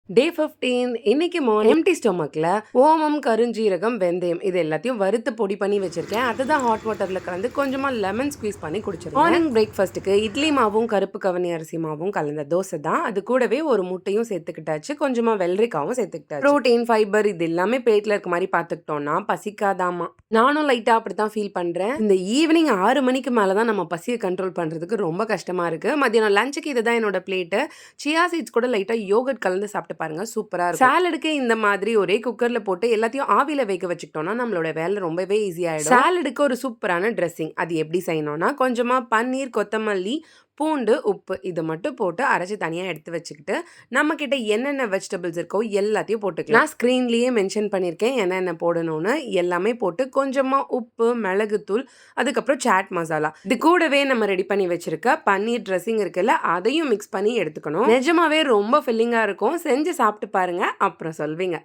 டே 15 இன்னைக்கு morning MD ஸ்டொமக்ல ஓமம், கருஞ்சீரகம், வெந்தயம் இது எல்லாத்தையும் வறுத்து பொடி பண்ணி வச்சிருக்கேன். அதுதான் ஹாட் வாட்டர்ல கலந்து கொஞ்சமா லெமன் ஸ்குவீஸ் பண்ணி குடிச்சிருக்கேன். மார்னிங் பிரேக்ஃபாஸ்ட்டுக்கு இட்லி மாவும் கருப்பு கவனி அரிசி மாவும் கலந்த தோசை தான். அது கூடவே ஒரு முட்டையும் சேர்த்துக்கிட்டாச்சு, கொஞ்சமா வெள்ளரிக்காவும் சேர்த்துக்கிட்டாச்சு. புரோட்டீன், ஃபைபர் இது எல்லாமே பிளேட்ல இருக்க மாதிரி பார்த்துக்கிட்டோம்னா பசிக்காதாமா. நானும் லைட்டா அப்படித்தான் ஃபீல் பண்றேன். இந்த ஈவினிங் 6 மணிக்கு மேலதான் நம்ம பசியை கண்ட்ரோல் பண்றதுக்கு ரொம்ப கஷ்டமா இருக்கு. மதியானம் லஞ்சுக்கு இதுதான் என்னோட பிளேட்டு. சியா சீட்ஸ் கூட லைட்டா யோகட் கலந்து சாப்பிட்டு பாருங்க, சூப்பரா இருக்கும். சாலடுக்கு இந்த மாதிரி ஒரே குக்கர்ல போட்டு எல்லாத்தையும் ஆவியில வேக வச்சுக்கிட்டோம்னா நம்மளோட வேலை ரொம்பவே ஈஸி ஆயிடும். சாலடுக்கு ஒரு சூப்பரான ட்ரெஸ்ஸிங் அது எப்படி செய்யணும்னா, கொஞ்சமா பன்னீர், கொத்தமல்லி, பூண்டு, உப்பு இது மட்டும் போட்டு அரைச்சி தனியாக எடுத்து வச்சுக்கிட்டு நம்ம கிட்ட என்னென்ன வெஜிடபிள்ஸ் இருக்கோ எல்லாத்தையும் போட்டுக்கலாம். நான் ஸ்க்ரீன்லேயே மென்ஷன் பண்ணியிருக்கேன் என்னென்ன போடணும்னு. எல்லாமே போட்டு கொஞ்சமாக உப்பு, மிளகுத்தூள், அதுக்கப்புறம் சாட் மசாலா இது கூடவே நம்ம ரெடி பண்ணி வச்சிருக்க பன்னீர் ட்ரெஸ்ஸிங் இருக்குல்ல அதையும் மிக்ஸ் பண்ணி எடுத்துக்கணும். நிஜமாவே ரொம்ப ஃபில்லிங்காக இருக்கும். செஞ்சு சாப்பிட்டு பாருங்க, அப்புறம் சொல்வீங்க.